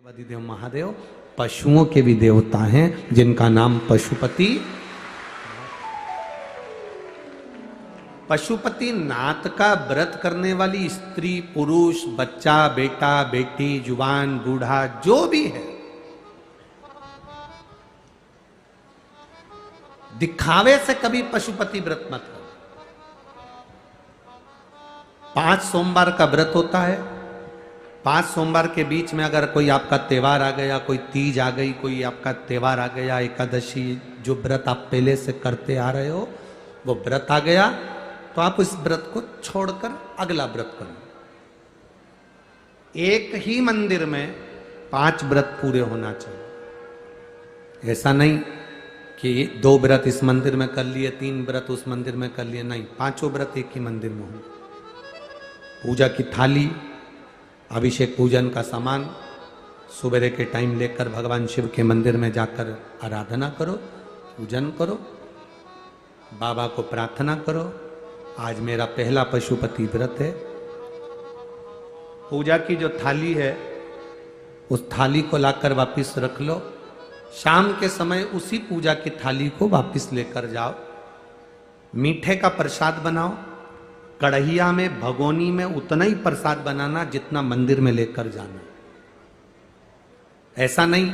देव महादेव पशुओं के भी देवता हैं जिनका नाम पशुपति। पशुपति नाथ का व्रत करने वाली स्त्री पुरुष बच्चा बेटा बेटी जुबान बूढ़ा जो भी है, दिखावे से कभी पशुपति व्रत मत करो। 5 सोमवार का व्रत होता है। 5 सोमवार के बीच में अगर कोई आपका त्योहार आ गया, कोई तीज आ गई, कोई आपका त्योहार आ गया, एकादशी, जो व्रत आप पहले से करते आ रहे हो वो व्रत आ गया, तो आप इस व्रत को छोड़कर अगला व्रत करो। एक ही मंदिर में 5 व्रत पूरे होना चाहिए। ऐसा नहीं कि 2 व्रत इस मंदिर में कर लिए, 3 व्रत उस मंदिर में कर लिए, नहीं, 5 व्रत एक ही मंदिर में हो। पूजा की थाली, अभिषेक पूजन का सामान सुबह के टाइम लेकर भगवान शिव के मंदिर में जाकर आराधना करो, पूजन करो, बाबा को प्रार्थना करो, आज मेरा पहला पशुपति व्रत है। पूजा की जो थाली है उस थाली को लाकर वापस रख लो। शाम के समय उसी पूजा की थाली को वापस लेकर जाओ। मीठे का प्रसाद बनाओ। कढ़ैया में, भगोनी में उतना ही प्रसाद बनाना जितना मंदिर में लेकर जाना। ऐसा नहीं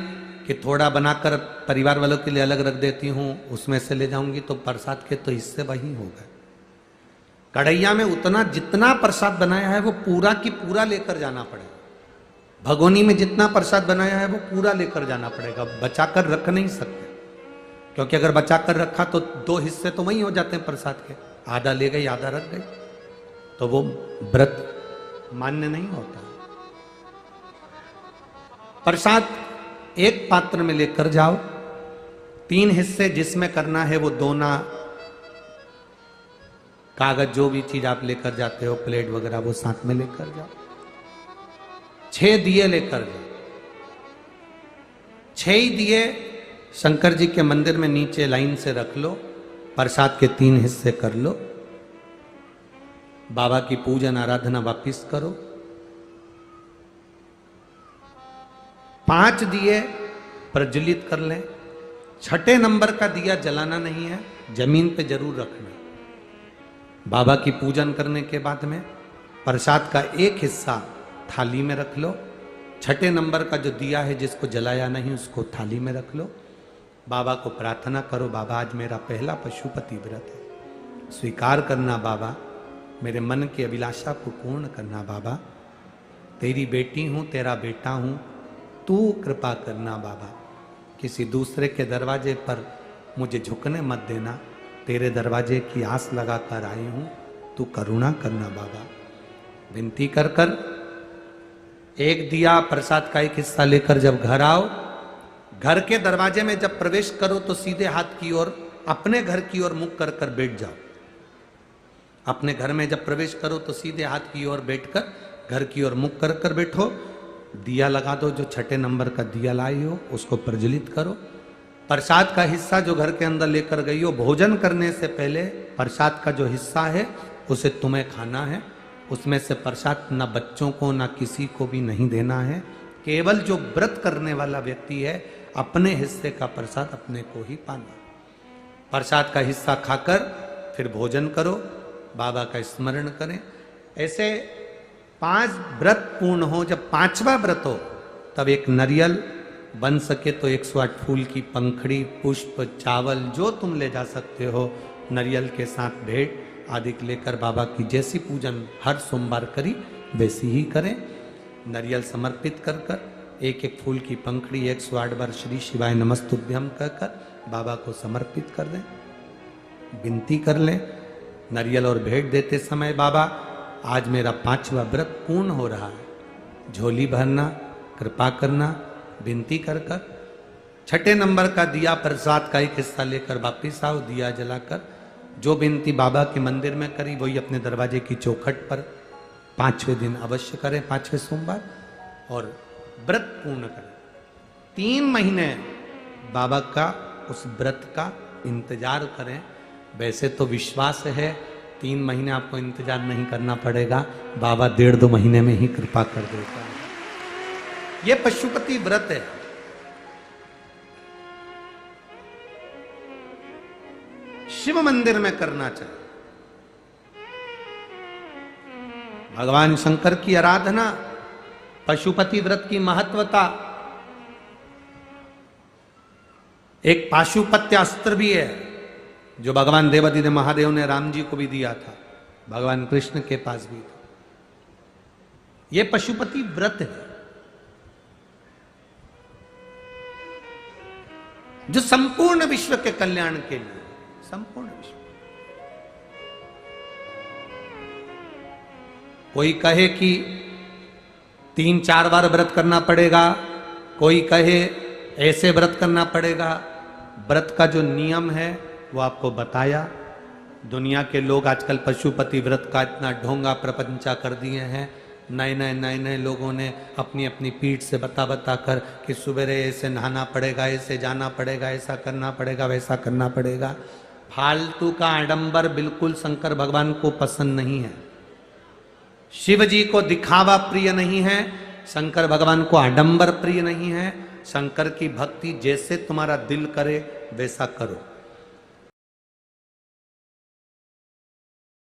कि थोड़ा बनाकर परिवार वालों के लिए अलग रख देती हूं, उसमें से ले जाऊंगी तो प्रसाद के तो हिस्से वही होगा। कढ़ैया में उतना जितना प्रसाद बनाया है वो पूरा की पूरा लेकर जाना पड़ेगा। भगोनी में जितना प्रसाद बनाया है वो पूरा लेकर जाना पड़ेगा, बचाकर रख नहीं सकते। क्योंकि अगर बचाकर रखा तो 2 हिस्से तो वही हो जाते हैं प्रसाद के, आधा ले गई आधा रख गई, तो वो व्रत मान्य नहीं होता। प्रसाद एक पात्र में लेकर जाओ। 3 हिस्से जिसमें करना है वो दोना, कागज, जो भी चीज आप लेकर जाते हो, प्लेट वगैरह, वो साथ में लेकर जाओ। 6 दिए लेकर जाओ। 6 ही दिए शंकर जी के मंदिर में नीचे लाइन से रख लो। प्रसाद के 3 हिस्से कर लो। बाबा की पूजन आराधना वापिस करो। 5 दिए प्रज्वलित कर लें। 6ठे नंबर का दिया जलाना नहीं है, जमीन पे जरूर रखना। बाबा की पूजन करने के बाद में प्रसाद का एक हिस्सा थाली में रख लो। 6ठे नंबर का जो दिया है जिसको जलाया नहीं उसको थाली में रख लो। बाबा को प्रार्थना करो, बाबा आज मेरा पहला पशुपति व्रत है, स्वीकार करना बाबा, मेरे मन की अभिलाषा को पूर्ण करना बाबा, तेरी बेटी हूं, तेरा बेटा हूं, तू कृपा करना बाबा, किसी दूसरे के दरवाजे पर मुझे झुकने मत देना, तेरे दरवाजे की आस लगाकर आई हूं, तू करुणा करना बाबा। विनती कर कर एक दिया प्रसाद का एक हिस्सा लेकर जब घर आओ, घर के दरवाजे में जब प्रवेश करो तो सीधे हाथ की ओर, अपने घर की ओर मुख कर कर बैठ जाओ। अपने घर में जब प्रवेश करो तो सीधे हाथ की ओर बैठकर घर की ओर मुख कर कर बैठो। दिया लगा दो, जो 6ठे नंबर का दिया लाई हो उसको प्रज्वलित करो। प्रसाद का हिस्सा जो घर के अंदर लेकर गई हो, भोजन करने से पहले प्रसाद का जो हिस्सा है उसे तुम्हें खाना है। उसमें से प्रसाद ना बच्चों को ना किसी को भी नहीं देना है। केवल जो व्रत करने वाला व्यक्ति है अपने हिस्से का प्रसाद अपने को ही पाना। प्रसाद का हिस्सा खाकर फिर भोजन करो, बाबा का स्मरण करें। ऐसे 5 व्रत पूर्ण हो। जब 5वां व्रत हो तब एक नारियल, बन सके तो 108 फूल की पंखड़ी, पुष्प, चावल जो तुम ले जा सकते हो, नारियल के साथ भेंट आदि लेकर बाबा की जैसी पूजन हर सोमवार करी वैसी ही करें। नारियल समर्पित कर कर 1-1 फूल की पंखड़ी 108 बार श्री शिवाय नमस्तुभ्यम कहकर बाबा को समर्पित कर दें। विनती कर लें नारियल और भेंट देते समय, बाबा आज मेरा 5वां व्रत पूर्ण हो रहा है, झोली भरना, कृपा करना, विनती कर कर। 6ठे नंबर का दिया प्रसाद का एक हिस्सा लेकर वापिस आओ। दिया जलाकर जो विनती बाबा के मंदिर में करी वही अपने दरवाजे की चौखट पर 5वें दिन अवश्य करें, 5वें सोमवार, और व्रत पूर्ण करें। 3 महीने बाबा का उस व्रत का इंतजार करें। वैसे तो विश्वास है 3 महीने आपको इंतजार नहीं करना पड़ेगा, बाबा 1.5-2 महीने में ही कृपा कर देता है। ये पशुपति व्रत है। शिव मंदिर में करना चाहिए। भगवान शंकर की आराधना, पशुपति व्रत की महत्वता, एक पाशुपत्य अस्त्र भी है जो भगवान देवादिदेव महादेव ने राम जी को भी दिया था, भगवान कृष्ण के पास भी था। यह पशुपति व्रत है जो संपूर्ण विश्व के कल्याण के लिए, संपूर्ण विश्व। कोई कहे कि 3-4 बार व्रत करना पड़ेगा, कोई कहे ऐसे व्रत करना पड़ेगा। व्रत का जो नियम है वो आपको बताया। दुनिया के लोग आजकल पशुपति व्रत का इतना ढोंगा प्रपंचा कर दिए हैं। नए लोगों ने अपनी अपनी पीठ से बता कर कि सुबह ऐसे नहाना पड़ेगा, ऐसे जाना पड़ेगा, ऐसा करना पड़ेगा, वैसा करना पड़ेगा। फालतू का आडंबर बिल्कुल शंकर भगवान को पसंद नहीं है। शिव जी को दिखावा प्रिय नहीं है, शंकर भगवान को आडंबर प्रिय नहीं है। शंकर की भक्ति जैसे तुम्हारा दिल करे वैसा करो।